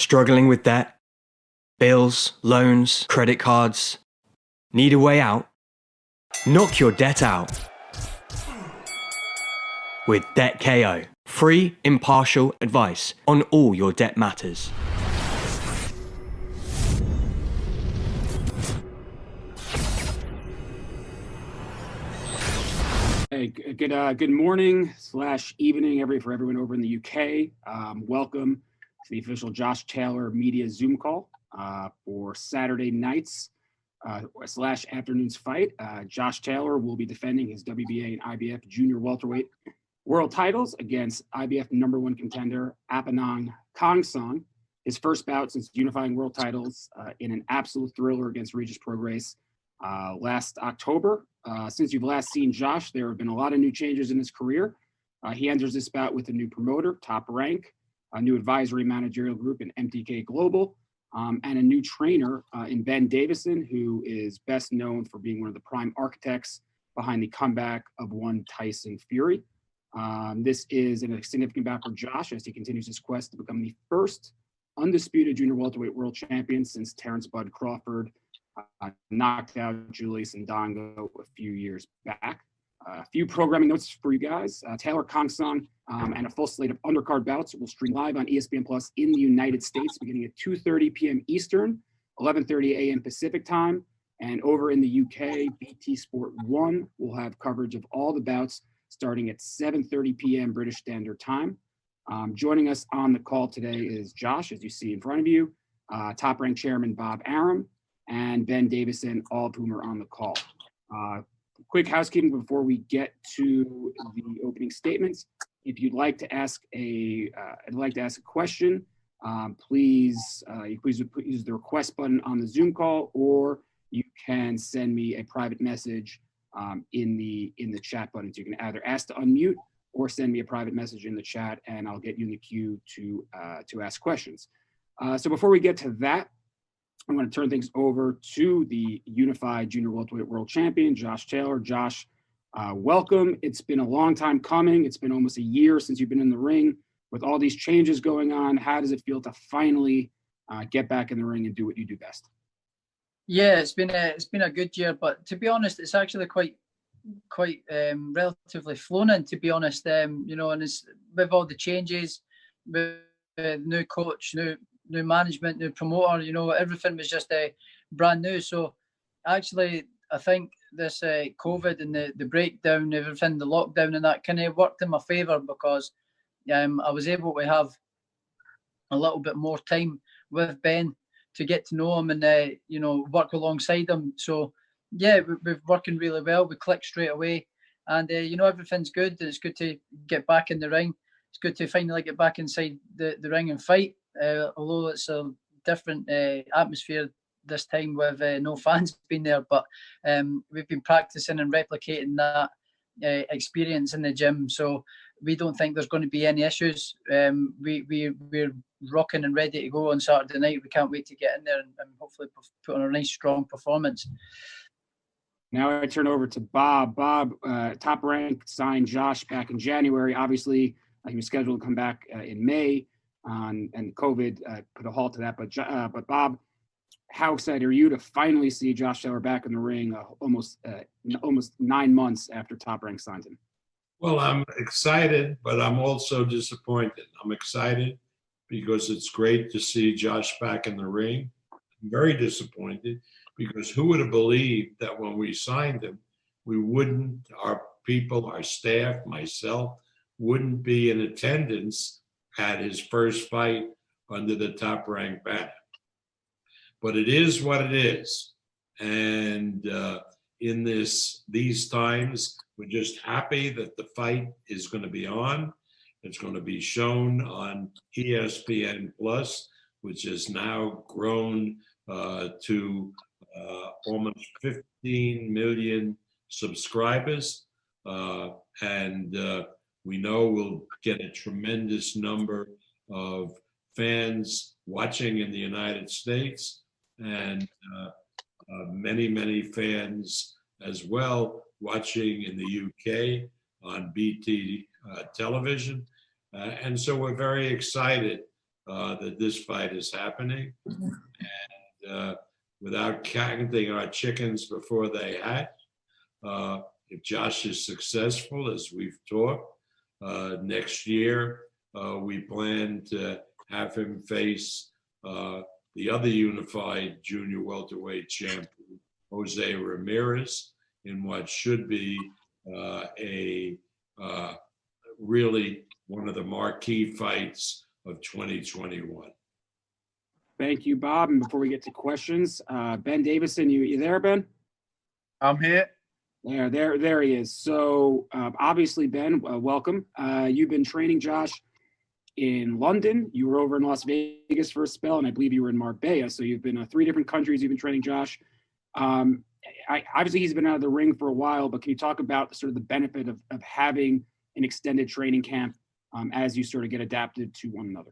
Struggling with debt? Bills, loans, credit cards? Need a way out? Knock your debt out with Debt KO. Free, impartial advice on all your debt matters. Hey, good morning / evening for everyone over in the UK. Welcome to the official Josh Taylor media Zoom call for Saturday nights / afternoons fight. Josh Taylor will be defending his WBA and IBF junior welterweight world titles against IBF #1 contender APINUN KHONYSONG. His first bout since unifying world titles in an absolute thriller against Regis Prograis last October. Since you've last seen Josh, there have been a lot of new changes in his career. He enters this bout with a new promoter, Top Rank, a new advisory managerial group in MTK Global, and a new trainer in Ben Davison, who is best known for being one of the prime architects behind the comeback of one Tyson Fury. This is a significant bout for Josh as he continues his quest to become the first undisputed junior welterweight world champion since Terrence Bud Crawford knocked out Julius Ndongo a few years back. A few programming notes for you guys. Taylor KHONYSONG and a full slate of undercard bouts will stream live on ESPN Plus in the United States beginning at 2:30 p.m. Eastern, 11:30 a.m. Pacific time. And over in the UK, BT Sport 1 will have coverage of all the bouts starting at 7:30 p.m. British Standard Time. Joining us on the call today is Josh, as you see in front of you, Top Rank Chairman Bob ARUM, and Ben Davison, all of whom are on the call. Quick housekeeping before we get to the opening statements. If you'd like to ask a question, please use the request button on the Zoom call, or you can send me a private message in the chat button. So you can either ask to unmute or send me a private message in the chat, and I'll get you in the queue to ask questions. So before we get to that, I'm going to turn things over to the unified junior welterweight world champion, Josh Taylor. Josh, welcome. It's been a long time coming. It's been almost a year since you've been in the ring. With all these changes going on, how does it feel to finally get back in the ring and do what you do best? Yeah, it's been a good year, but to be honest, it's actually quite relatively flown in, to be honest. And it's with all the changes, with new coach, new management, new promoter, everything was just brand new. So actually, I think this COVID and the breakdown, everything, the lockdown and that kind of worked in my favour, because I was able to have a little bit more time with Ben to get to know him and work alongside him. So yeah, we're working really well. We clicked straight away, and everything's good. And it's good to get back in the ring. It's good to finally get back inside the ring and fight. Although it's a different atmosphere this time with no fans being there, but we've been practicing and replicating that experience in the gym. So we don't think there's going to be any issues. We're rocking and ready to go on Saturday night. We can't wait to get in there and hopefully put on a nice, strong performance. Now I turn over to Bob. Bob, Top Rank signed Josh back in January. Obviously, he was scheduled to come back in May, and COVID put a halt to that. But Bob, how excited are you to finally see Josh Taylor back in the ring almost 9 months after Top Rank signed him? Well, I'm excited, but I'm also disappointed. I'm excited because it's great to see Josh back in the ring. I'm very disappointed because who would have believed that when we signed him, our people, our staff, myself, wouldn't be in attendance at his first fight under the Top Rank banner. But it is what it is. And in these times, we're just happy that the fight is going to be on. It's going to be shown on ESPN Plus, which has now grown to almost 15 million subscribers. And we know we'll get a tremendous number of fans watching in the United States, and many fans as well watching in the UK on BT television. And so we're very excited that this fight is happening. And without counting our chickens before they hatch, if Josh is successful, as we've talked, next year we plan to have him face the other unified junior welterweight champion, Jose Ramirez, in what should be really one of the marquee fights of 2021. Thank you, Bob. And before we get to questions, Ben Davison, you there, Ben? I'm here. There he is. So obviously, Ben, welcome. You've been training Josh in London. You were over in Las Vegas for a spell, and I believe you were in Marbella. So you've been 3 different countries. You've been training Josh. Obviously, he's been out of the ring for a while, but can you talk about sort of the benefit of having an extended training camp as you sort of get adapted to one another?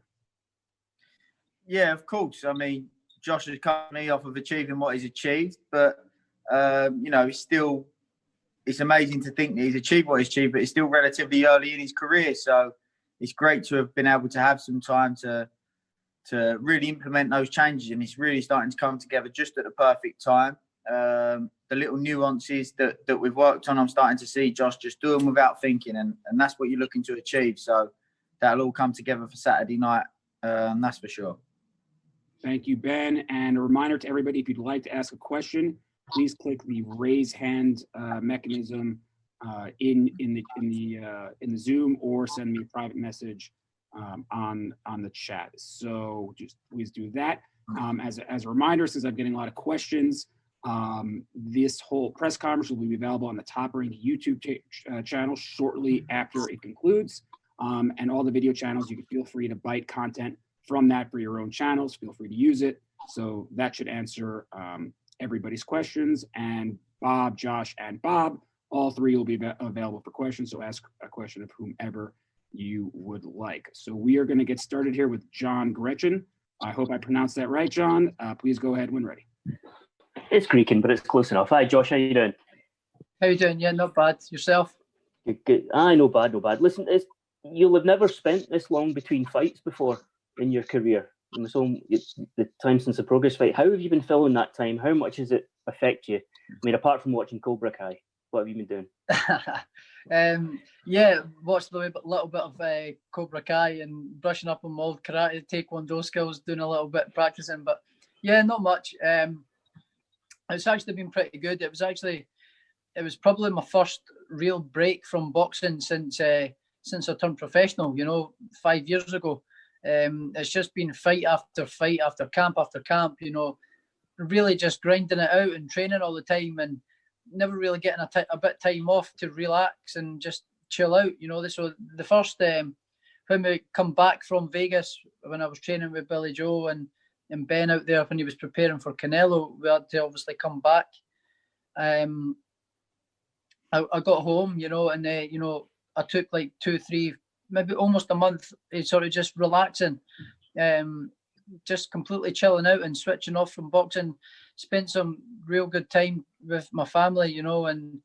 Yeah, of course. I mean, Josh has cut me off of achieving what he's achieved, but it's amazing to think that he's achieved what he's achieved, but he's still relatively early in his career. So it's great to have been able to have some time to really implement those changes, and it's really starting to come together just at the perfect time. The little nuances that we've worked on, I'm starting to see Josh just do them without thinking, and that's what you're looking to achieve. So that'll all come together for Saturday night, that's for sure. Thank you, Ben. And a reminder to everybody, if you'd like to ask a question, please click the raise hand mechanism in the Zoom, or send me a private message on the chat. So just please do that. As a reminder, since I'm getting a lot of questions, this whole press conference will be available on the Top Rank YouTube channel shortly after it concludes. And all the video channels, you can feel free to bite content from that for your own channels. Feel free to use it. So that should answer everybody's questions. And Bob, Josh, and Bob, all 3 will be available for questions. So ask a question of whomever you would like. So we are going to get started here with John Gretchen. I hope I pronounced that right, John. Please go ahead when ready. It's creaking, but it's close enough. Hi, Josh. How you doing? How you doing? Yeah, not bad. Yourself? Good. Aye, no bad, no bad. Listen, you'll have never spent this long between fights before in your career. And so it's the time since the Progress fight. How have you been filling that time? How much does it affect you? I mean, apart from watching Cobra Kai, what have you been doing? Yeah, watched a little bit of Cobra Kai and brushing up on my old karate, taekwondo skills, doing a little bit of practicing. But yeah, not much. It's actually been pretty good. It was probably my first real break from boxing since I turned professional, 5 years ago. It's just been fight after fight after camp, really just grinding it out and training all the time, and never really getting a bit time off to relax and just chill out. So the first when we come back from Vegas, when I was training with Billy Joe and Ben out there when he was preparing for Canelo, we had to obviously come back. I got home, and I took like 2, 3, maybe almost a month, sort of just relaxing, just completely chilling out and switching off from boxing. Spent some real good time with my family, and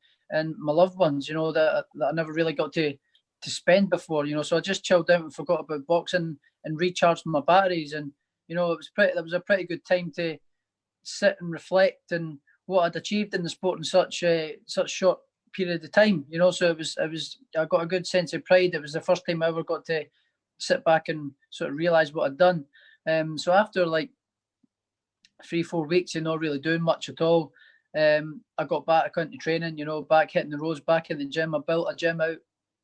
my loved ones, that I never really got to spend before, So I just chilled out and forgot about boxing and recharged my batteries. And that was a pretty good time to sit and reflect and what I'd achieved in the sport in such short period of time, So I got a good sense of pride. It was the first time I ever got to sit back and sort of realize what I'd done. So after like 3-4 weeks of not really doing much at all, I got back into training, back hitting the roads, back in the gym. I built a gym out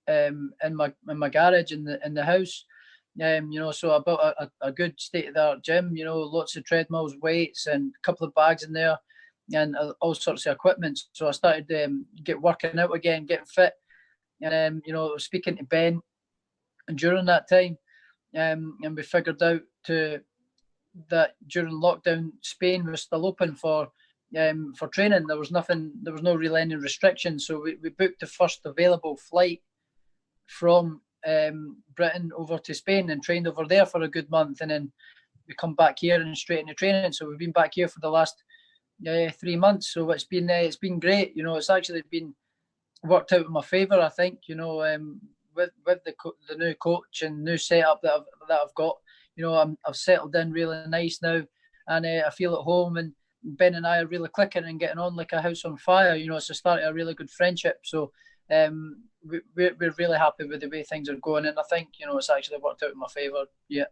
in my garage in the house. So I built a good state-of-the-art gym, lots of treadmills, weights, and a couple of bags in there, and all sorts of equipment. So I started get working out again, getting fit, and speaking to Ben during that time, and we figured out that during lockdown, Spain was still open for training. There was no really any restrictions. So we booked the first available flight from Britain over to Spain and trained over there for a good month, and then we come back here and straight into training. So we've been back here for the last 3 months. So it's been great. It's actually been worked out in my favour, I think. With the new coach and new setup that I've got. I've settled in really nice now, and I feel at home. And Ben and I are really clicking and getting on like a house on fire. It's the start of a really good friendship. So we're really happy with the way things are going, and I think it's actually worked out in my favour. Yeah.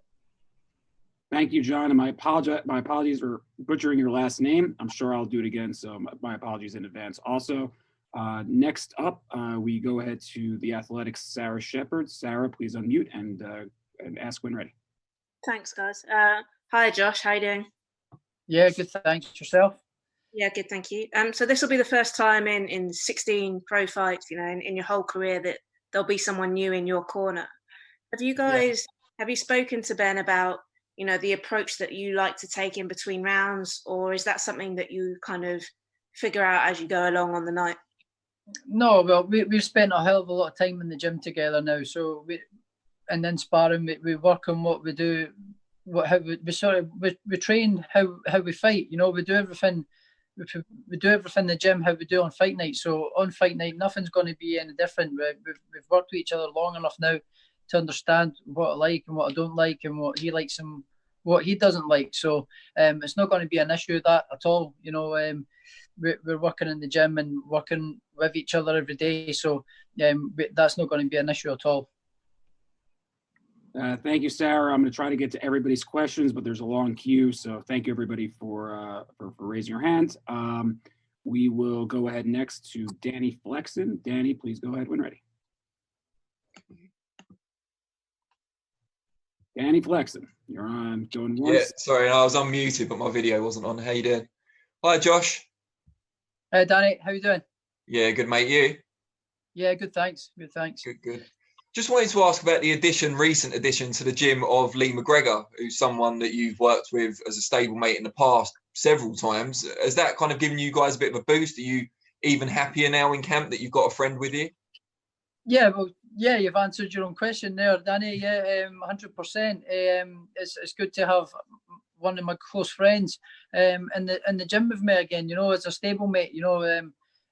Thank you, John. And my apologies for butchering your last name. I'm sure I'll do it again. So my apologies in advance. Also, next up, we go ahead to the Athletics' Sarah Shepard. Sarah, please unmute and ask when ready. Thanks, guys. Hi, Josh. How you doing? Yeah, good. Thanks. Yourself? Yeah, good. Thank you. So this will be the first time in 16 pro fights, in your whole career that there'll be someone new in your corner. Have you guys, have you spoken to Ben about, the approach that you like to take in between rounds, or is that something that you kind of figure out as you go along on the night? No, well, we've spent a hell of a lot of time in the gym together now. So and then sparring, we work on what we do, we train how we fight. We do everything. We do everything in the gym how we do on fight night. So on fight night, nothing's going to be any different. We've worked with each other long enough now to understand what I like and what I don't like, and what he likes and what he doesn't like. So it's not going to be an issue that at all. We're working in the gym and working with each other every day. So that's not going to be an issue at all. Thank you, Sarah. I'm going to try to get to everybody's questions, but there's a long queue. So thank you, everybody, for raising your hand. We will go ahead next to Danny Flexen. Danny, please go ahead when ready. Danny Flexen, you're on. Going once. Yeah, sorry, I was unmuted, but my video wasn't on. How you doing? Hi, Josh. Hey, Danny, how you doing? Yeah, good, mate. You? Yeah, good, thanks. Good, thanks. Good. Just wanted to ask about the recent addition to the gym of Lee McGregor, who's someone that you've worked with as a stablemate in the past several times. Has that kind of given you guys a bit of a boost? Are you even happier now in camp that you've got a friend with you? Yeah, well, yeah, you've answered your own question there, Danny. Yeah, 100%. It's good to have one of my close friends in the gym with me again. As a stablemate.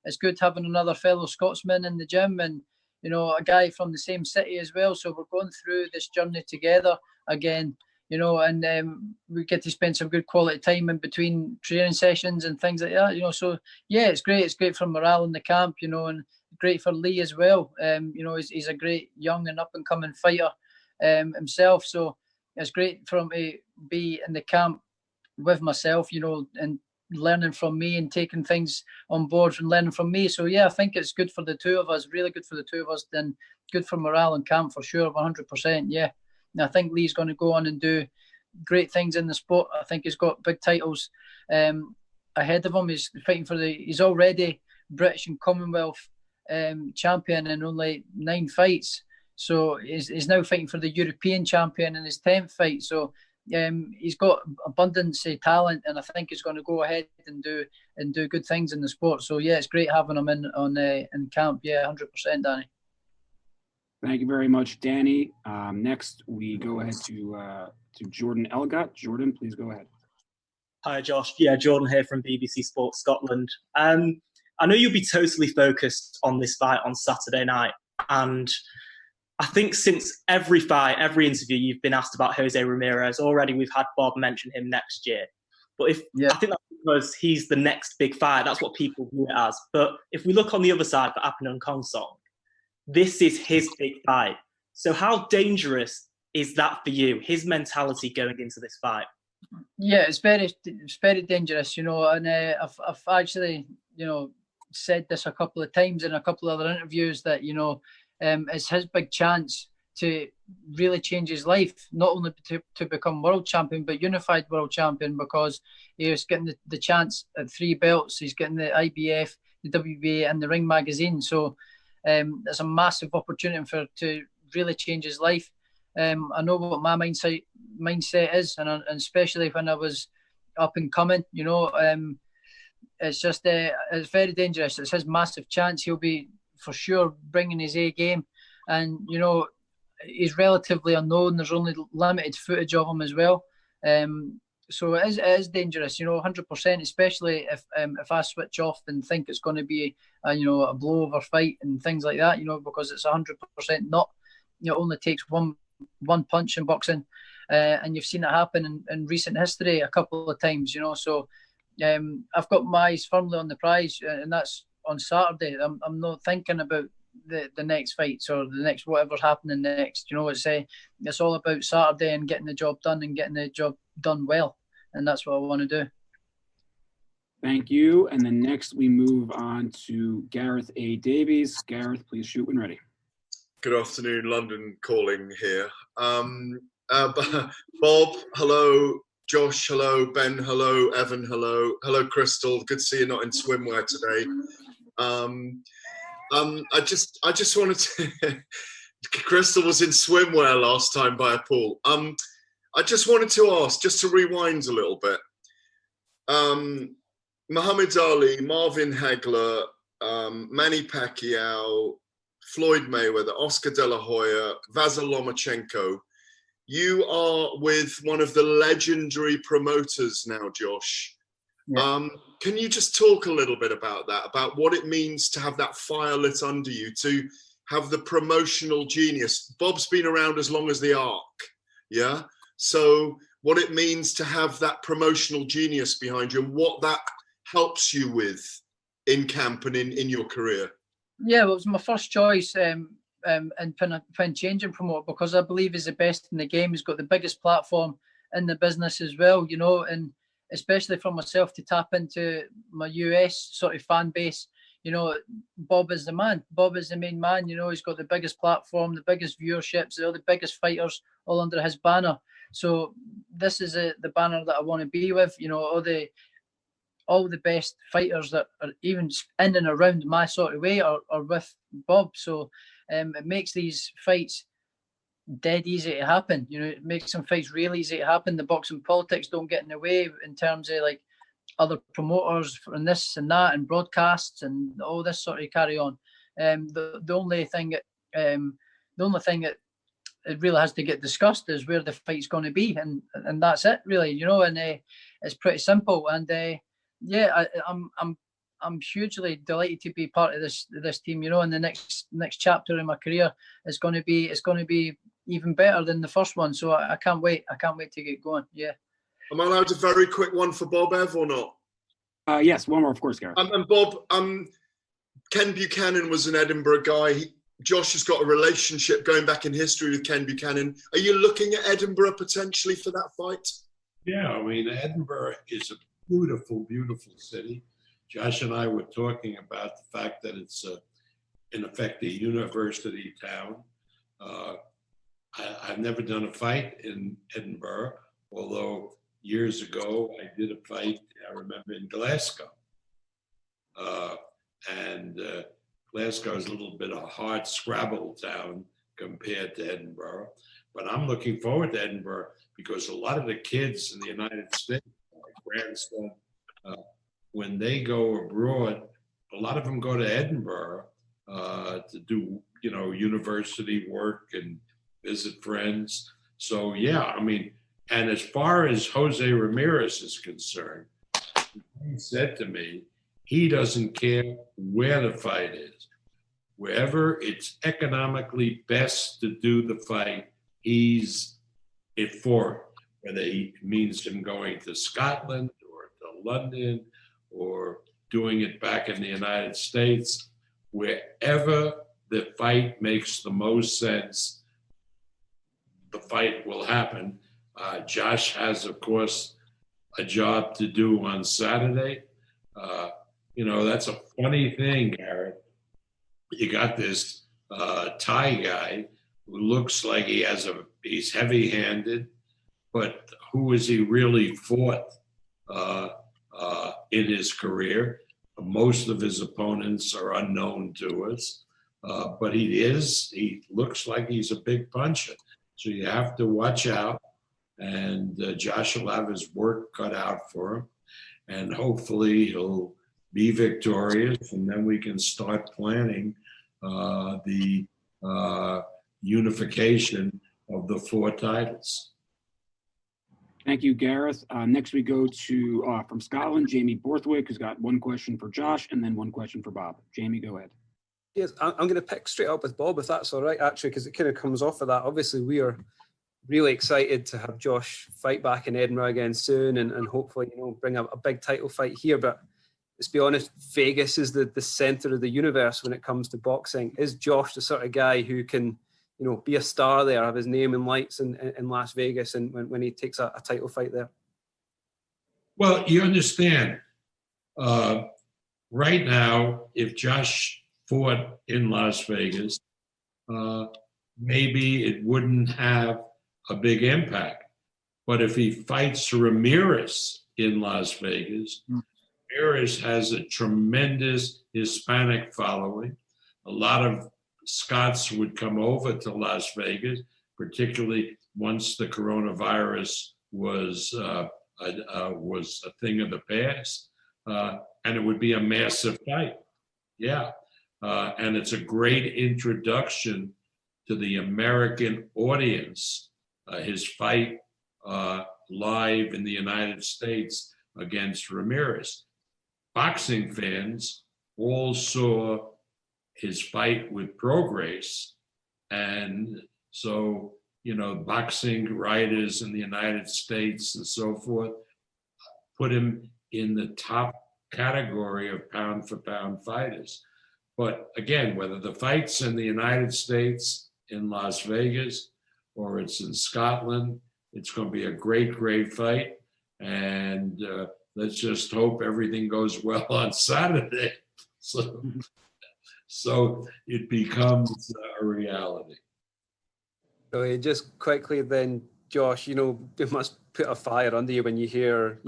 It's good having another fellow Scotsman in the gym, and a guy from the same city as well. So we're going through this journey together again. And we get to spend some good quality time in between training sessions and things like that. So yeah, it's great. It's great for morale in the camp. And great for Lee as well. He's a great young and up and coming fighter himself. So it's great for him to be in the camp with myself, and learning from me and taking things on board and learning from me. So yeah, I think it's good for the two of us, really good for the two of us, and good for morale in camp for sure, 100%. Yeah. And I think Lee's going to go on and do great things in the sport. I think he's got big titles ahead of him. He's already British and Commonwealth champion in only 9 fights. So he's now fighting for the European champion in his 10th fight. So he's got abundance of talent, and I think he's going to go ahead and do good things in the sport. So yeah, it's great having him in camp. Yeah, 100%, Danny. Thank you very much, Danny. Next, we go ahead to Jordan Elgott. Jordan, please go ahead. Hi, Josh. Yeah, Jordan here from BBC Sports Scotland. I know you'll be totally focused on this fight on Saturday night, and I think since every fight, every interview, you've been asked about Jose Ramirez. Already we've had Bob mention him next year. But I think that's because he's the next big fight. That's what people view it as. But if we look on the other side for APINUN KHONYSONG, this is his big fight. So how dangerous is that for you, his mentality going into this fight? Yeah, it's very dangerous, and I've actually, said this a couple of times in a couple of other interviews that, it's his big chance to really change his life, not only to become world champion, but unified world champion, because he was getting the chance at 3 belts. He's getting the IBF, the WBA, and the Ring magazine. So it's a massive opportunity to really change his life. I know what my mindset is, and especially when I was up and coming, it's just it's very dangerous. It's his massive chance. He'll be for sure bringing his A game, and he's relatively unknown. There's only limited footage of him as well. So it is dangerous, 100%, especially if I switch off and think it's going to be a blowover fight and things like that, because it's 100% not. It only takes one punch in boxing. and you've seen it happen in recent history a couple of times, you know. So I've got my eyes firmly on the prize, and that's on Saturday. I'm not thinking about the next fights or the next whatever's happening next. You know, it's all about Saturday and getting the job done and getting the job done well, and that's what I want to do. Thank you. And then next we move on to Gareth A. Davies. Gareth, please shoot when ready. Good afternoon, London calling here. Bob, hello. Josh, hello. Ben, hello. Evan, hello. Hello, Crystal. Good to see you not in swimwear today. I just wanted to. Crystal was in swimwear last time by a pool. I just wanted to ask, just to rewind a little bit. Muhammad Ali, Marvin Hagler, Manny Pacquiao, Floyd Mayweather, Oscar De La Hoya, Vasyl Lomachenko. You are with one of the legendary promoters now, Josh. Yeah. Can you just talk a little bit about that, about what it means to have that fire lit under you, to have the promotional genius? Bob's been around as long as the Ark, yeah? So what it means to have that promotional genius behind you and what that helps you with in camp and in your career. Yeah, well, it was my first choice and pin changing promoter, because I believe he's the best in the game. He's got the biggest platform in the business as well, you know, and especially for myself to tap into my US sort of fan base. You know, Bob is the man. Bob is the main man. You know, he's got the biggest platform, the biggest viewerships, all the biggest fighters all under his banner. So this is the banner that I want to be with. You know, all the best fighters that are even in and around my sort of way are with Bob. So it makes these fights dead easy to happen. You know, it makes some fights really easy to happen. The boxing politics don't get in the way in terms of like other promoters and this and that and broadcasts and all this sort of carry on. The only thing that it really has to get discussed is where the fight's going to be, and that's it really, you know. And it's pretty simple. And yeah, I'm hugely delighted to be part of this team, you know. And the next chapter in my career is going to be even better than the first one. So I can't wait. I can't wait to get going. Yeah. Am I allowed a very quick one for Bob, Ev, or not? Yes, one more, of course, Gareth. And Bob, Ken Buchanan was an Edinburgh guy. Josh has got a relationship going back in history with Ken Buchanan. Are you looking at Edinburgh potentially for that fight? Yeah, I mean, Edinburgh is a beautiful, beautiful city. Josh and I were talking about the fact that it's, in effect, a university town. I've never done a fight in Edinburgh, although years ago I did a fight, I remember, in Glasgow. Glasgow is a little bit of a hard scrabble town compared to Edinburgh. But I'm looking forward to Edinburgh because a lot of the kids in the United States, my grandson, when they go abroad, a lot of them go to Edinburgh to do, you know, university work and visit friends. So yeah, I mean, and as far as Jose Ramirez is concerned, he said to me, he doesn't care where the fight is. Wherever it's economically best to do the fight, he's it for it. Whether he means him going to Scotland or to London or doing it back in the United States, wherever the fight makes the most sense, the fight will happen. Josh has, of course, a job to do on Saturday. You know, that's a funny thing, Garrett. You got this Thai guy who looks like he's heavy-handed, but who has he really fought in his career? Most of his opponents are unknown to us, but he looks like he's a big puncher. So you have to watch out, and Josh will have his work cut out for him, and hopefully he'll be victorious, and then we can start planning the unification of the 4 titles. Thank you, Gareth. Next we go to, from Scotland, Jamie Borthwick, who's got one question for Josh and then one question for Bob. Jamie, go ahead. Yes, I'm going to pick straight up with Bob, if that's all right, actually, because it kind of comes off of that. Obviously, we are really excited to have Josh fight back in Edinburgh again soon, and hopefully, bring a big title fight here. But let's be honest, Vegas is the center of the universe when it comes to boxing. Is Josh the sort of guy who can, be a star there, have his name in lights in Las Vegas, and when he takes a title fight there? Well, you understand, right now, if Josh fought in Las Vegas, maybe it wouldn't have a big impact. But if he fights Ramirez in Las Vegas, Ramirez has a tremendous Hispanic following. A lot of Scots would come over to Las Vegas, particularly once the coronavirus was a thing of the past, and it would be a massive fight. Yeah, and it's a great introduction to the American audience. His fight live in the United States against Ramirez. Boxing fans all saw his fight with Prograis, and so boxing writers in the United States and so forth put him in the top category of pound for pound fighters. But again, whether the fight's in the United States, in Las Vegas, or it's in Scotland, it's going to be a great, great fight. And let's just hope everything goes well on Saturday. So it becomes a reality. So just quickly then, Josh, it must put a fire under you when you hear,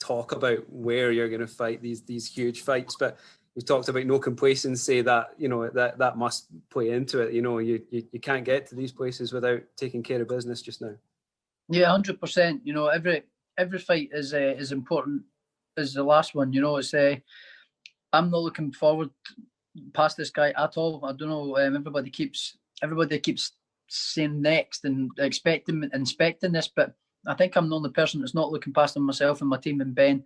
talk about where you're going to fight these huge fights. But you talked about no complacency, that, that must play into it. You can't get to these places without taking care of business just now. Yeah, 100%. Every fight is as important as the last one. It's I'm not looking forward past this guy at all. I don't know. Everybody keeps saying next and inspecting this, but I think I'm the only person that's not looking past him. Myself and my team and Ben,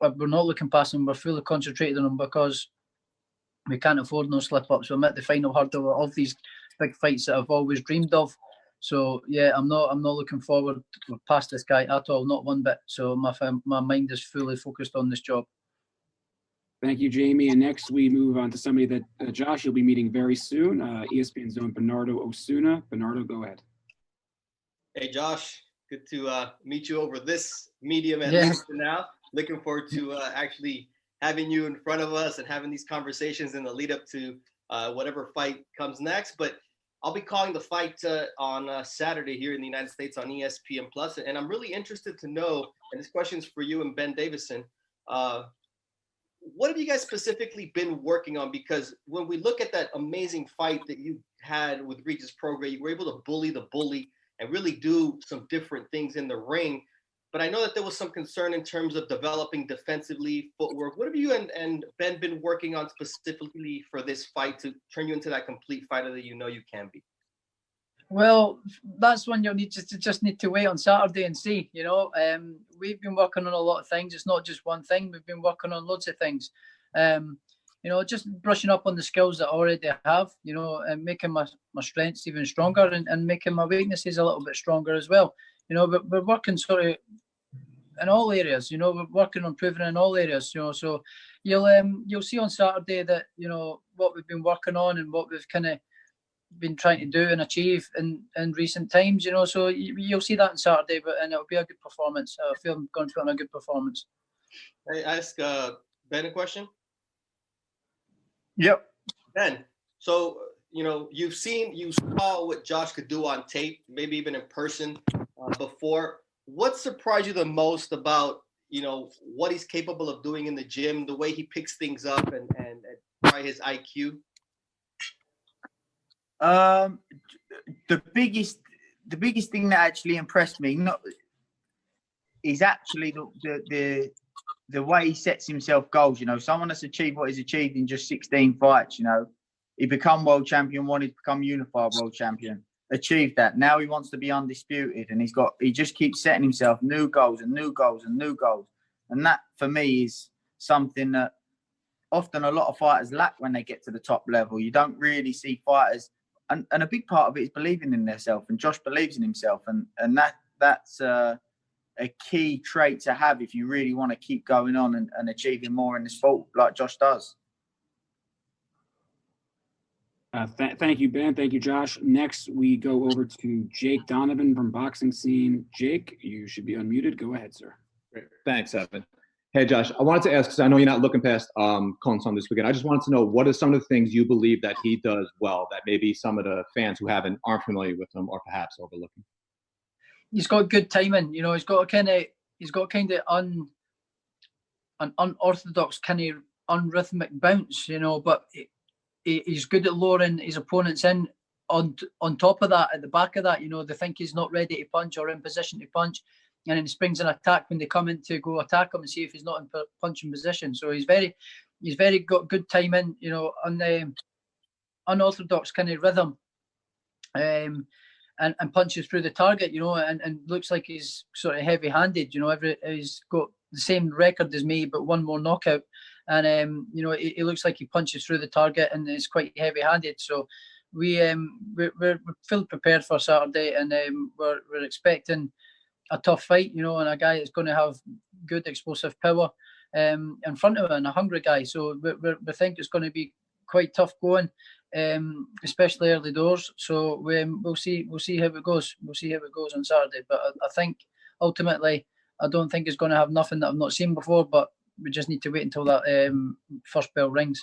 we're not looking past him. We're fully concentrated on him because we can't afford no slip-ups. We're at the final hurdle of these big fights that I've always dreamed of. So yeah, I'm not looking forward past this guy at all, not one bit. So my mind is fully focused on this job. Thank you, Jamie. And next we move on to somebody that Josh, you'll be meeting very soon. ESPN's own Bernardo Osuna. Bernardo, go ahead. Hey, Josh. Good to meet you over this medium at Yeah. least for now. Looking forward to actually having you in front of us and having these conversations in the lead up to whatever fight comes next. But I'll be calling the fight on Saturday here in the United States on ESPN Plus, and I'm really interested to know, and this question's for you and Ben Davison, what have you guys specifically been working on? Because when we look at that amazing fight that you had with Regis Prograis, you were able to bully the bully and really do some different things in the ring. But I know that there was some concern in terms of developing defensively, footwork. What have you and Ben been working on specifically for this fight to turn you into that complete fighter that you can be? Well, that's when you'll just need to wait on Saturday and see. We've been working on a lot of things. It's not just one thing. We've been working on loads of things. Just brushing up on the skills that I already have. And making my strengths even stronger and making my weaknesses a little bit stronger as well. We're working sort of in all areas. We're working on improving in all areas. So you'll see on Saturday that what we've been working on and what we've kind of been trying to do and achieve in recent times. So you'll see that on Saturday, and it'll be a good performance. I feel I'm going to put on a good performance. I ask Ben a question. Yep. Ben, so you saw what Josh could do on tape, maybe even in person before. What surprised you the most about what he's capable of doing in the gym, the way he picks things up, and try his IQ? The biggest thing that actually impressed me is actually the way he sets himself goals. Someone that's achieved what he's achieved in just 16 fights. He become world champion, wanted to become unified world champion, achieved that. Now he wants to be undisputed, and he just keeps setting himself new goals and new goals and new goals. And that for me is something that often a lot of fighters lack when they get to the top level. You don't really see fighters and a big part of it is believing in themselves. And Josh believes in himself, and that's a key trait to have if you really want to keep going on and achieving more in the sport like Josh does. Thank you, Ben. Thank you, Josh. Next, we go over to Jake Donovan from Boxing Scene. Jake, you should be unmuted. Go ahead, sir. Great. Thanks, Evan. Hey, Josh, I wanted to ask, because I know you're not looking past Khonsong this weekend. I just wanted to know, what are some of the things you believe that he does well that maybe some of the fans who aren't familiar with him or perhaps overlooking? He's got good timing. You know, he's got an unorthodox kind of unrhythmic bounce. You know, but he's good at luring his opponents in. On top of that, at the back of that, you know, they think he's not ready to punch or in position to punch, and then he springs an attack when they come in to go attack him and see if he's not in punching position. So he's very got good timing, you know, on the unorthodox kind of rhythm, and punches through the target, you know, and looks like he's sort of heavy-handed. You know, he's got the same record as me, but one more knockout, and you know, it looks like he punches through the target and is quite heavy-handed. So we're fully prepared for Saturday, and we're expecting a tough fight, you know, and a guy that's going to have good explosive power in front of him, and a hungry guy. So we think it's going to be quite tough going, especially early doors. So we'll see how it goes. We'll see how it goes on Saturday. But I think ultimately, I don't think it's going to have nothing that I've not seen before. But we just need to wait until that first bell rings.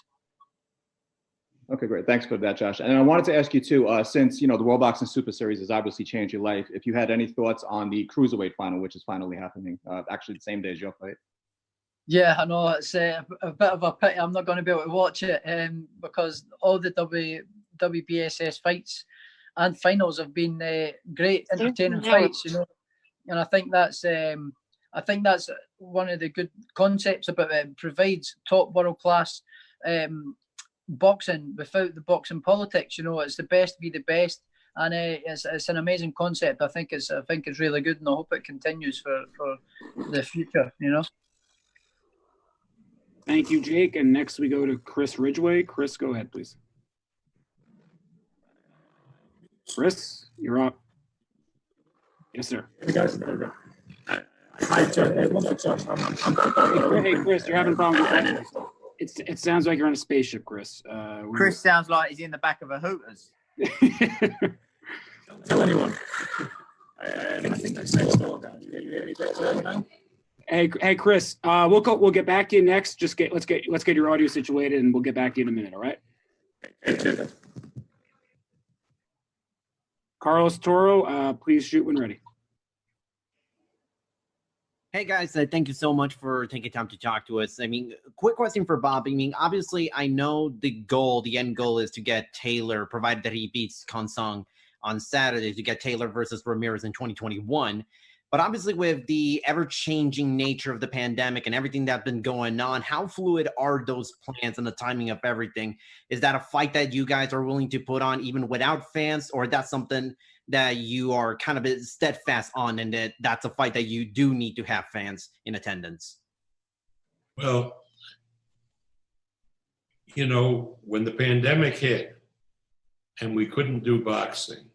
Okay, great. Thanks for that, Josh. And I wanted to ask you too, since, you know, the World Boxing Super Series has obviously changed your life, if you had any thoughts on the cruiserweight final, which is finally happening, actually the same day as your fight. Yeah, I know, it's a bit of a pity I'm not going to be able to watch it, because all the WBSS fights and finals have been great, entertaining fights, you know. And I think that's one of the good concepts about it. It provides top world class boxing without the boxing politics. You know, it's the best be the best, and it's an amazing concept. I think it's really good, and I hope it continues for the future. You know. Thank you, Jake. And next we go to Chris Ridgway. Chris, go ahead, please. Chris, you're up. Yes, sir. Hey, Chris, you're having problems with that. It sounds like you're on a spaceship, Chris. Chris sounds like he's in the back of a Hooters. Don't tell anyone. I think that's next door. Hey, Chris. We'll get back to you next. Let's get your audio situated, and we'll get back to you in a minute. All right. Carlos Toro, please shoot when ready. Hey guys, thank you so much for taking time to talk to us. I mean, quick question for Bob. I mean, obviously, I know the end goal is to get Taylor, provided that he beats Khonsong on Saturday, to get Taylor versus Ramirez in 2021. But obviously, with the ever-changing nature of the pandemic and everything that's been going on, how fluid are those plans and the timing of everything? Is that a fight that you guys are willing to put on even without fans, or that's something that you are kind of steadfast on, and that's a fight that you do need to have fans in attendance? Well, you know, when the pandemic hit and we couldn't do boxing,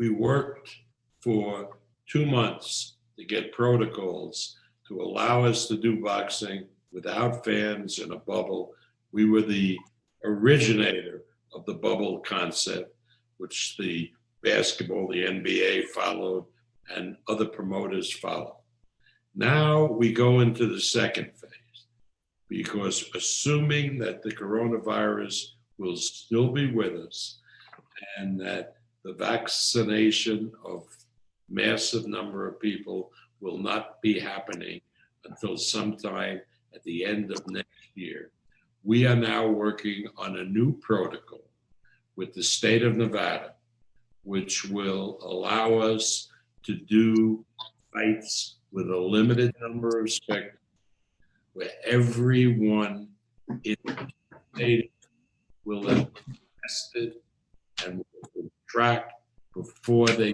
we worked for 2 months to get protocols to allow us to do boxing without fans in a bubble. We were the originator of the bubble concept, which the basketball, the NBA followed, and other promoters followed. Now we go into the second phase, because assuming that the coronavirus will still be with us and that the vaccination of massive number of people will not be happening until sometime at the end of next year, we are now working on a new protocol with the state of Nevada, which will allow us to do fights with a limited number of spectators, where everyone in the state will have been tested and will be tracked before they.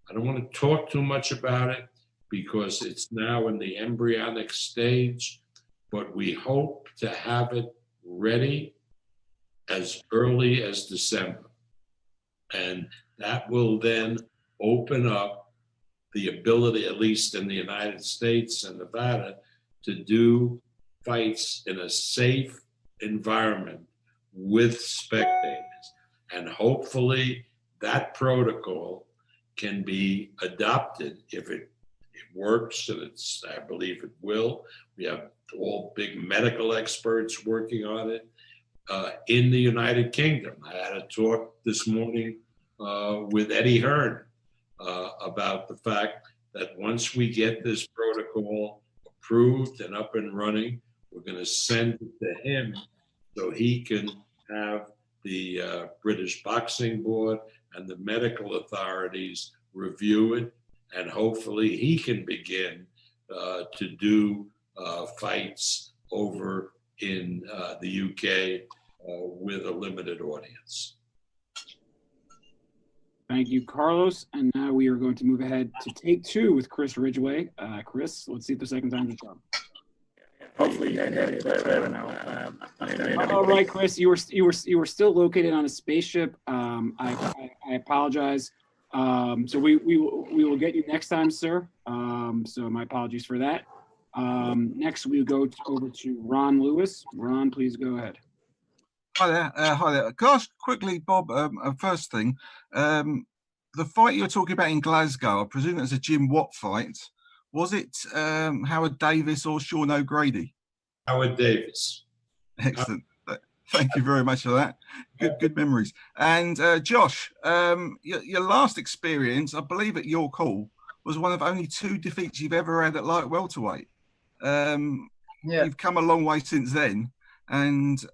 I don't want to talk too much about it because it's now in the embryonic stage, but we hope to have it ready as early as December. And that will then open up the ability, at least in the United States and Nevada, to do fights in a safe environment with spectators. And hopefully that protocol can be adopted if it works, and I believe it will. We have all big medical experts working on it in the United Kingdom. I had a talk this morning with Eddie Hearn about the fact that once we get this protocol approved and up and running, we're going to send it to him so he can have the British Boxing Board and the medical authorities review it, and hopefully he can begin to do fights over in the UK with a limited audience. Thank you, Carlos. And now we are going to move ahead to take two with Chris Ridgway. Chris, let's see if the second time's a charm. Hopefully, I get it better now. All right, Chris, you were still located on a spaceship. I apologize. So we will get you next time, sir. So my apologies for that. Next, we'll go over to Ron Lewis. Ron, please go ahead. Hi there. Hi there. Can I ask quickly, Bob, first thing, the fight you were talking about in Glasgow, I presume it was a Jim Watt fight. Was it Howard Davis or Sean O'Grady? Howard Davis. Excellent. Thank you very much for that. Good memories. And Josh, your last experience, I believe at York Hall, was one of only 2 defeats you've ever had at light welterweight. You've come a long way since then. And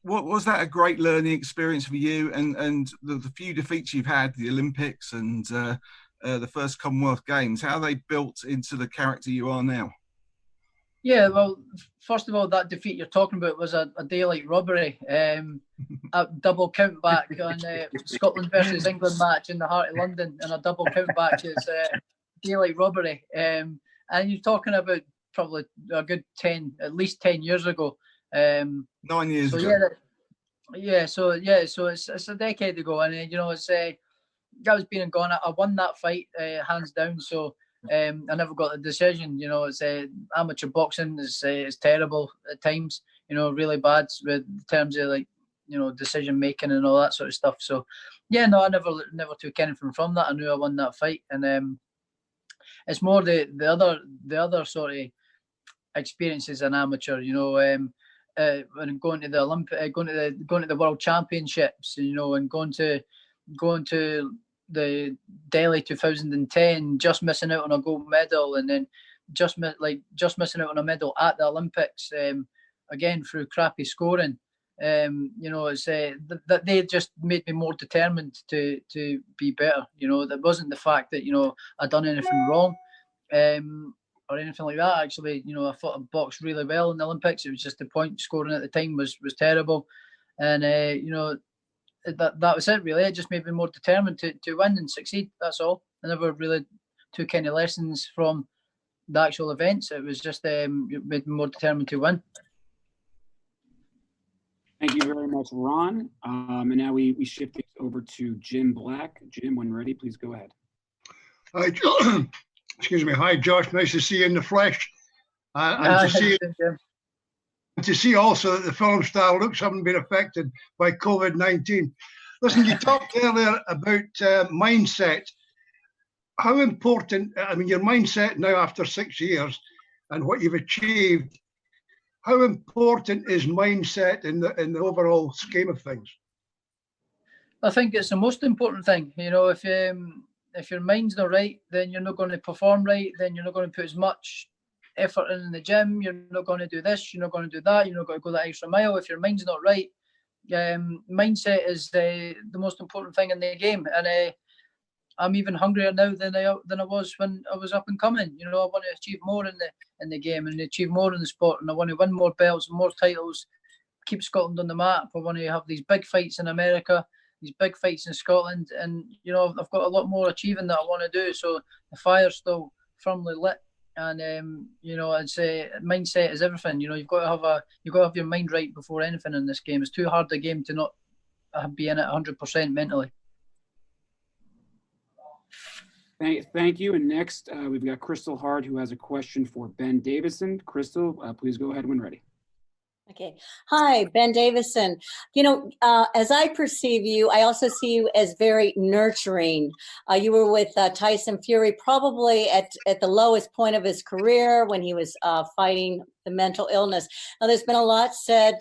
what was that a great learning experience for you? And the few defeats you've had, the Olympics and the first Commonwealth Games, how they built into the character you are now? Yeah, well, first of all, that defeat you're talking about was a daylight robbery, a double count back on Scotland versus England match in the heart of London, and a double count back is daylight robbery. And you're talking about probably a good 10, at least 10 years ago. 9 years ago. So it's a decade ago, and it's that was being gone. I won that fight hands down. So. I never got the decision. It's amateur boxing is terrible at times. Really bad with terms of decision making and all that sort of stuff. So, I never took anything from that. I knew I won that fight, and it's more the other sort of experiences as an amateur. When going to the Olympic, going to the World Championships, and going to the Delhi 2010, just missing out on a gold medal, and then just missing out on a medal at the Olympics, again through crappy scoring. It's that they just made me more determined to be better. That wasn't the fact that I'd done anything wrong, or anything like that. Actually, I thought I boxed really well in the Olympics. It was just the point scoring at the time was terrible, and that was it really. It just made me more determined to win and succeed. That's all. I never really took any lessons from the actual events. It was just made me more determined to win. Thank you very much, Ron. And now we shift it over to Jim Black. Jim, when ready, please go ahead. Hi, excuse me. Hi, Josh. Nice to see you in the flesh. And to see also that the film style looks haven't been affected by COVID-19. Listen, you talked earlier about mindset. How important, your mindset now after 6 years and what you've achieved, how important is mindset in the overall scheme of things? I think it's the most important thing. If your mind's not right, then you're not going to perform right, then you're not going to put as much effort in the gym, you're not going to do this, you're not going to do that, you're not going to go that extra mile. If your mind's not right, mindset is the most important thing in the game. And I'm even hungrier now than I was when I was up and coming. I want to achieve more in the game and achieve more in the sport, and I want to win more belts, more titles, keep Scotland on the map. I want to have these big fights in America, these big fights in Scotland, and I've got a lot more achieving that I want to do. So the fire's still firmly lit. And I'd say mindset is everything. You've got to have your mind right before anything in this game. It's too hard a game to not be in it 100% mentally. Thank you. And next, we've got Crystal Hard, who has a question for Ben Davison. Crystal, please go ahead when ready. Okay. Hi, Ben Davison. You know, as I perceive you, I also see you as very nurturing. You were with Tyson Fury probably at the lowest point of his career when he was fighting the mental illness. Now, there's been a lot said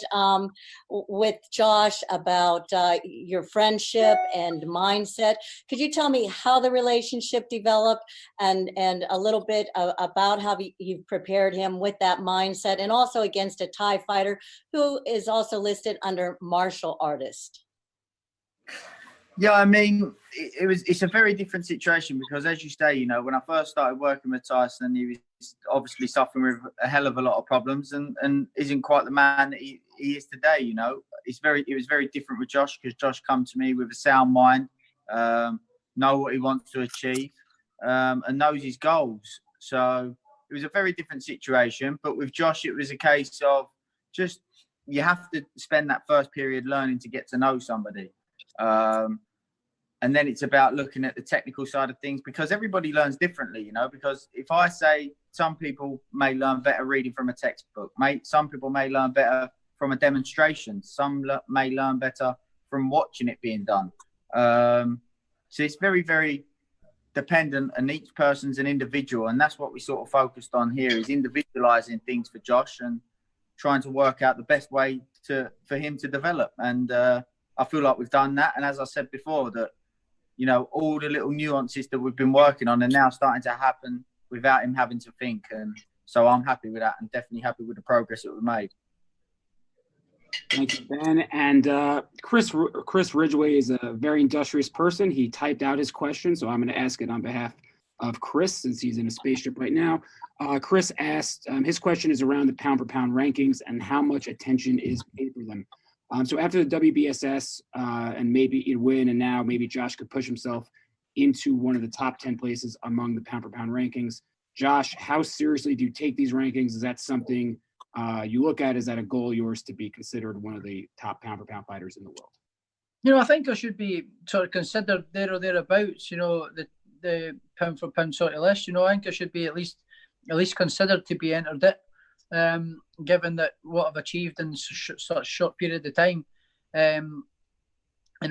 with Josh about your friendship and mindset. Could you tell me how the relationship developed and a little bit about how you've prepared him with that mindset, and also against a Thai fighter who is also listed under martial artist? Yeah, I mean, it's a very different situation because, as you say, you know, when I first started working with Tyson, he was obviously suffering with a hell of a lot of problems and isn't quite the man that he is today. You know, it was very different with Josh because Josh come to me with a sound mind, know what he wants to achieve, and knows his goals. So it was a very different situation. But with Josh, it was a case of just you have to spend that first period learning to get to know somebody. And then it's about looking at the technical side of things because everybody learns differently, you know, because if I say some people may learn better reading from a textbook, some people may learn better from a demonstration, some may learn better from watching it being done. So it's very, very dependent, and each person's an individual. And that's what we sort of focused on here, is individualizing things for Josh and trying to work out the best way for him to develop. And I feel like we've done that. And as I said before, that, you know, all the little nuances that we've been working on are now starting to happen without him having to think. And so I'm happy with that and definitely happy with the progress that we've made. Thank you, Ben. And Chris Ridgway is a very industrious person. He typed out his question, so I'm going to ask it on behalf of Chris since he's in a spaceship right now. Chris asked, his question is around the pound-for-pound rankings and how much attention is paid for them. So after the WBSS and maybe he'd win, and now maybe Josh could push himself into one of the top 10 places among the pound-for-pound rankings. Josh, how seriously do you take these rankings? Is that something you look at? Is that a goal of yours to be considered one of the top pound-for-pound fighters in the world? You know, I think I should be sort of considered there or thereabouts, you know, the pound-for-pound sort of list. You know, I think I should be at least considered to be entered it. Given that what I've achieved in such a short period of time, and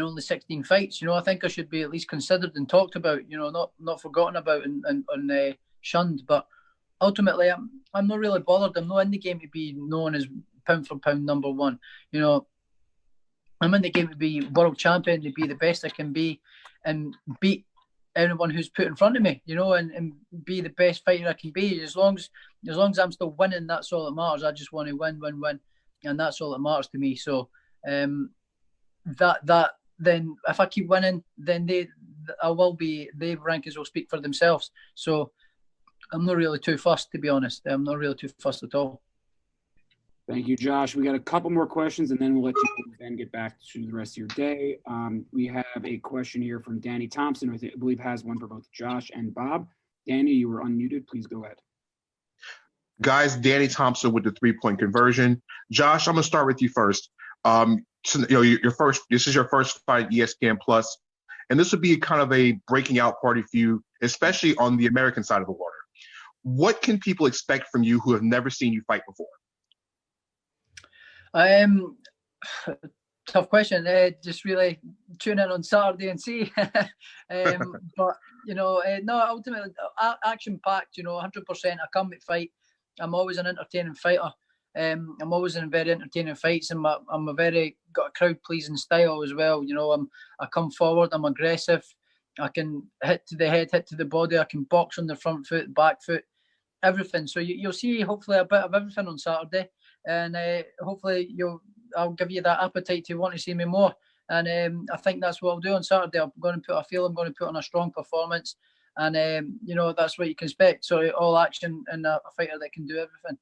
only 16 fights, you know, I think I should be at least considered and talked about, you know, not forgotten about and shunned. But ultimately, I'm not really bothered. I'm not in the game to be known as pound for pound number one. You know, I'm in the game to be world champion, to be the best I can be, and beat anyone who's put in front of me, you know, and be the best fighter I can be. As long as I'm still winning, that's all that matters. I just want to win, and that's all that matters to me. So that then if I keep winning, then the rankings will speak for themselves. So I'm not really too fussed, to be honest. I'm not really too fussed at all. Thank you, Josh. We got a couple more questions, and then we'll let you then get back to the rest of your day. We have a question here from Danny Thompson, who I believe has one for both Josh and Bob. Danny, you were unmuted. Please go ahead. Guys, Danny Thompson with the 3-point conversion. Josh, I'm going to start with you first. So, you know, this is your first fight, ESPN Plus, and this would be kind of a breaking out party for you, especially on the American side of the water. What can people expect from you who have never seen you fight before? Tough question. Just really tune in on Saturday and see. But you know, no, ultimately action packed. You know, 100%. I come to fight. I'm always an entertaining fighter. I'm always in very entertaining fights, and I'm a very got a crowd pleasing style as well. You know, I come forward. I'm aggressive. I can hit to the head, hit to the body. I can box on the front foot, back foot, everything. So you'll see hopefully a bit of everything on Saturday. And hopefully I'll give you that appetite to want to see me more. And I think that's what I'll do on Saturday. I'm going to put on a strong performance, and you know, that's what you can expect. So all action and a fighter that can do everything.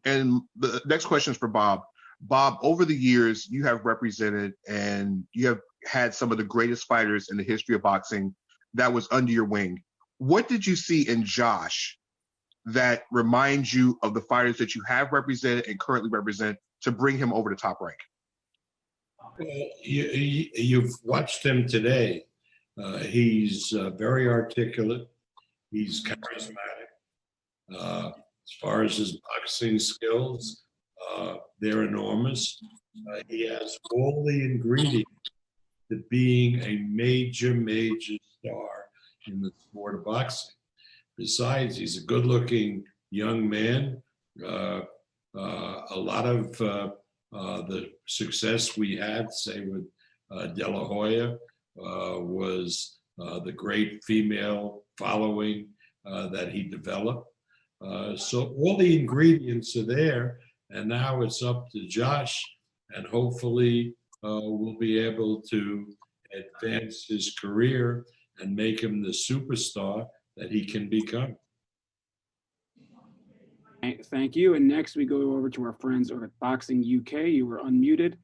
And the next question is for Bob. Bob, over the years, you have represented and you have had some of the greatest fighters in the history of boxing that was under your wing. What did you see in Josh that reminds you of the fighters that you have represented and currently represent to bring him over the top rank? You've watched him today. He's very articulate. He's charismatic. As far as his boxing skills, they're enormous. He has all the ingredients to being a major, major star in the sport of boxing. Besides, he's a good-looking young man. A lot of the success we had, say with De La Hoya, was the great female following that he developed. So all the ingredients are there, and now it's up to Josh, and hopefully we'll be able to advance his career and make him the superstar that he can become. Thank you. And next we go over to our friends over at Boxing UK. You were unmuted.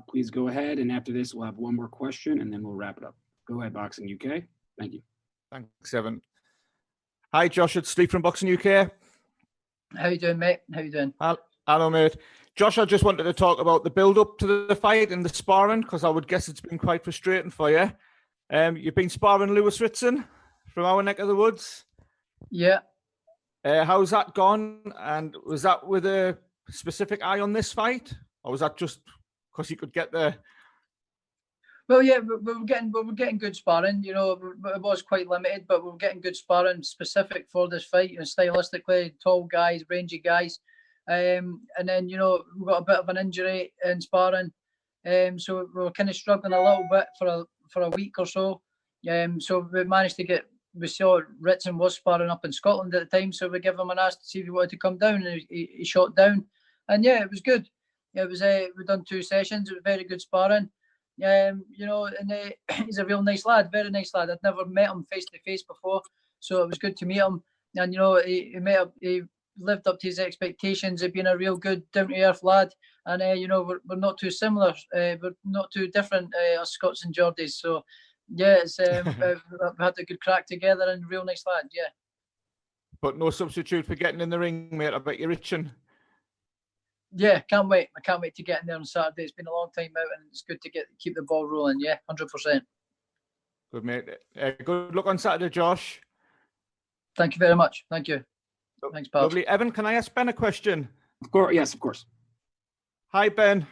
Please go ahead. And after this, we'll have one more question and then we'll wrap it up. Go ahead, Boxing UK. Thank you. Thanks, Evan. Hi, Josh. It's Steve from Boxing UK. How you doing, mate? How you doing? Hello, mate. Josh, I just wanted to talk about the build-up to the fight and the sparring, because I would guess it's been quite frustrating for you. You've been sparring Lewis Ritson from our neck of the woods. Yeah. How's that gone? And was that with a specific eye on this fight, or was that just because you could get there? Well, yeah, we're getting good sparring. You know, it was quite limited, but we're getting good sparring specific for this fight. You know, stylistically, tall guys, rangy guys, and then you know we got a bit of an injury in sparring, so we were kind of struggling a little bit for a week or so. So we managed to get. We saw Ritson was sparring up in Scotland at the time, so we gave him an ask to see if he wanted to come down, and he shot down, and yeah, it was good. It was we done 2 sessions. It was very good sparring. You know, and he's a real nice lad, very nice lad. I'd never met him face to face before, so it was good to meet him. And you know, he lived up to his expectations of being a real good, down to earth lad. And you know, we're not too similar, we're not too different, us Scots and Geordies. So yeah, it's we've had a good crack together, and real nice lad. Yeah. But no substitute for getting in the ring, mate. I bet you're itching. Yeah, can't wait. I can't wait to get in there on Saturday. It's been a long time out, and it's good to keep the ball rolling. Yeah, 100%. Good, mate. Good luck on Saturday, Josh. Thank you very much. Thank you. Thanks, pal. Lovely. Evan, can I ask Ben a question? Of course, yes, of course. Hi, Ben.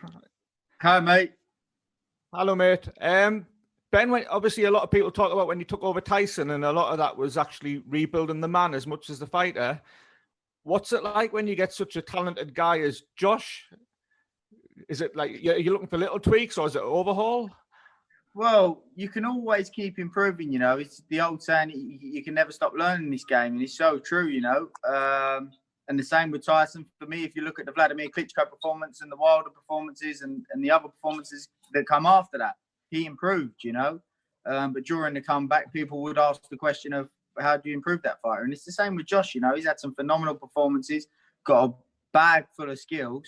Hi, mate. Hello, mate. Ben, obviously a lot of people talk about when you took over Tyson, and a lot of that was actually rebuilding the man as much as the fighter. What's it like when you get such a talented guy as Josh? Is it like you're looking for little tweaks, or is it overhaul? Well, you can always keep improving, you know. It's the old saying, you can never stop learning this game, and it's so true, you know. And the same with Tyson. For me, if you look at the Vladimir Klitschko performance and the Wilder performances and the other performances that come after that, he improved, you know. But during the comeback, people would ask the question of, how do you improve that fighter? And it's the same with Josh, you know. He's had some phenomenal performances, got a bag full of skills.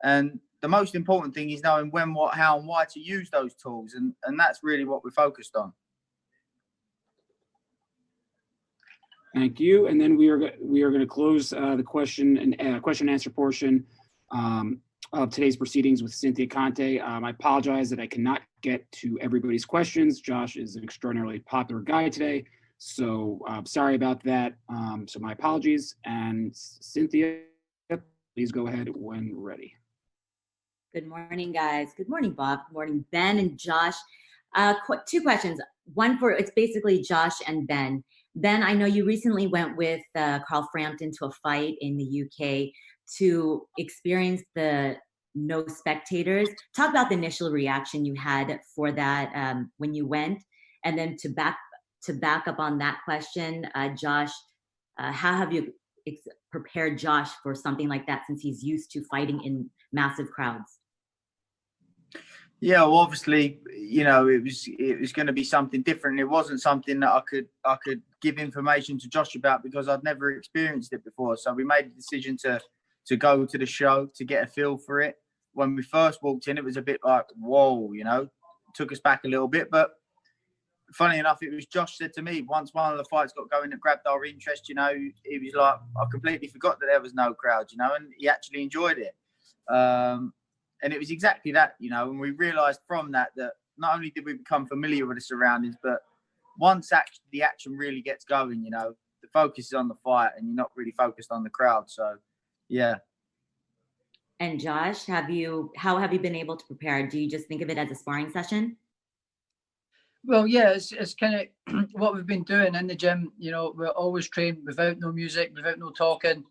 And the most important thing is knowing when, what, how, and why to use those tools. And that's really what we're focused on. Thank you. And then we are going to close the question and answer portion of today's proceedings with Cynthia Conte. I apologize that I cannot get to everybody's questions. Josh is an extraordinarily popular guy today, so sorry about that. So my apologies. And Cynthia, please go ahead when ready. Good morning, guys. Good morning, Bob. Good morning, Ben and Josh. 2 questions. One it's basically Josh and Ben. Ben, I know you recently went with Carl Frampton to a fight in the UK to experience the no spectators. Talk about the initial reaction you had for that when you went, and then to back up on that question, Josh, how have you prepared Josh for something like that, since he's used to fighting in massive crowds? Yeah, well, obviously, you know, it was going to be something different. It wasn't something that I could give information to Josh about, because I'd never experienced it before. So we made the decision to go to the show to get a feel for it. When we first walked in, it was a bit like, whoa, you know, took us back a little bit. But funny enough, it was Josh said to me, once one of the fights got going that grabbed our interest, you know, he was like, I completely forgot that there was no crowd, you know, and he actually enjoyed it. And it was exactly that, you know, and we realised from that not only did we become familiar with the surroundings, but once the action really gets going, you know, the focus is on the fight and you're not really focused on the crowd. So, yeah. And Josh, how have you been able to prepare? Do you just think of it as a sparring session? Well, yeah, it's kind of what we've been doing in the gym. You know, we're always trained without no music, without no talking.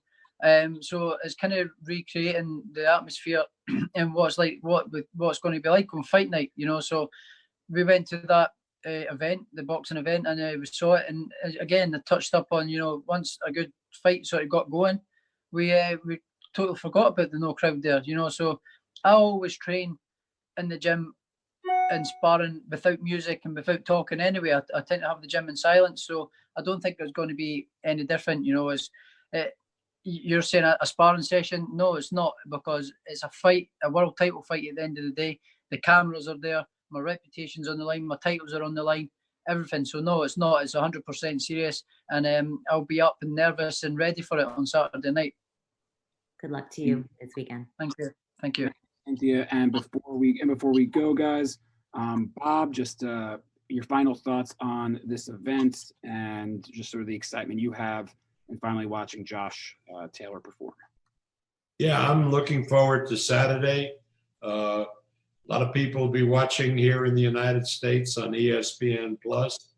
So it's kind of recreating the atmosphere and what's going to be like on fight night. You know, so we went to that event, the boxing event, and we saw it. And again, they touched up on, you know, once a good fight sort of got going, we totally forgot about the no crowd there. You know, so I always train in the gym and sparring without music and without talking anyway. I tend to have the gym in silence, so I don't think there's going to be any different. You know, as you're saying a sparring session, no, it's not, because it's a fight, a world title fight at the end of the day. The cameras are there, my reputation's on the line, my titles are on the line, everything. So no, it's not. It's 100% serious, and I'll be up and nervous and ready for it on Saturday night. Good luck to you this weekend. Thank you. Thank you. Thank you. And before we go, guys, Bob, just your final thoughts on this event and just sort of the excitement you have in finally watching Josh Taylor perform. Yeah, I'm looking forward to Saturday. A lot of people will be watching here in the United States on ESPN Plus.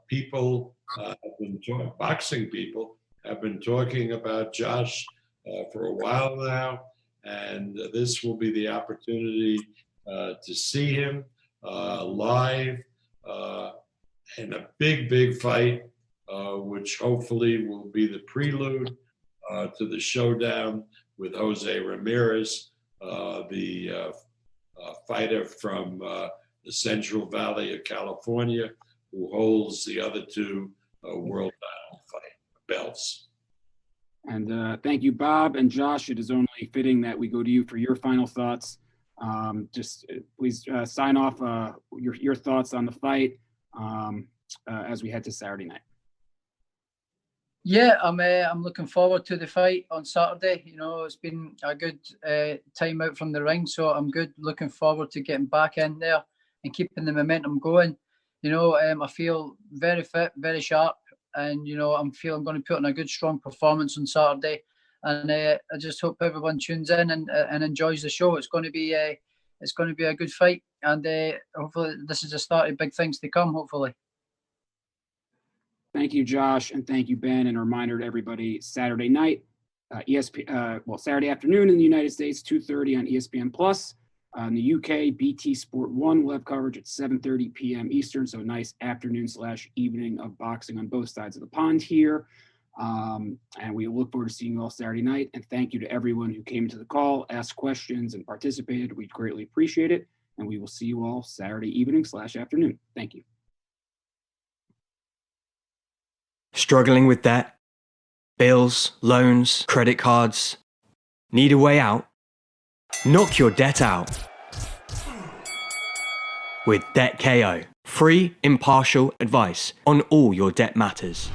People have been boxing people have been talking about Josh for a while now, and this will be the opportunity to see him live in a big fight, which hopefully will be the prelude to the showdown with Jose Ramirez, the fighter from the Central Valley of California, who holds the other two world belts. And thank you, Bob and Josh. It is only fitting that we go to you for your final thoughts. Just please sign off your thoughts on the fight as we head to Saturday night. Yeah, I'm looking forward to the fight on Saturday. You know, it's been a good time out from the ring, so I'm good. Looking forward to getting back in there and keeping the momentum going. You know, I feel very fit, very sharp, and you know, I'm going to put in a good, strong performance on Saturday. And I just hope everyone tunes in and enjoys the show. It's going to be a good fight, and hopefully this is the start of big things to come. Hopefully. Thank you, Josh, and thank you, Ben. And a reminder to everybody: Saturday night, Saturday afternoon in the United States, 2:30 on ESPN Plus. In the UK, BT Sport 1 will have coverage at 7:30 p.m. Eastern. So a nice afternoon/evening of boxing on both sides of the pond here. And we look forward to seeing you all Saturday night. And thank you to everyone who came to the call, asked questions, and participated. We greatly appreciate it. And we will see you all Saturday evening/afternoon. Thank you. Struggling with debt, bills, loans, credit cards? Need a way out? Knock your debt out with Debt KO. Free, impartial advice on all your debt matters.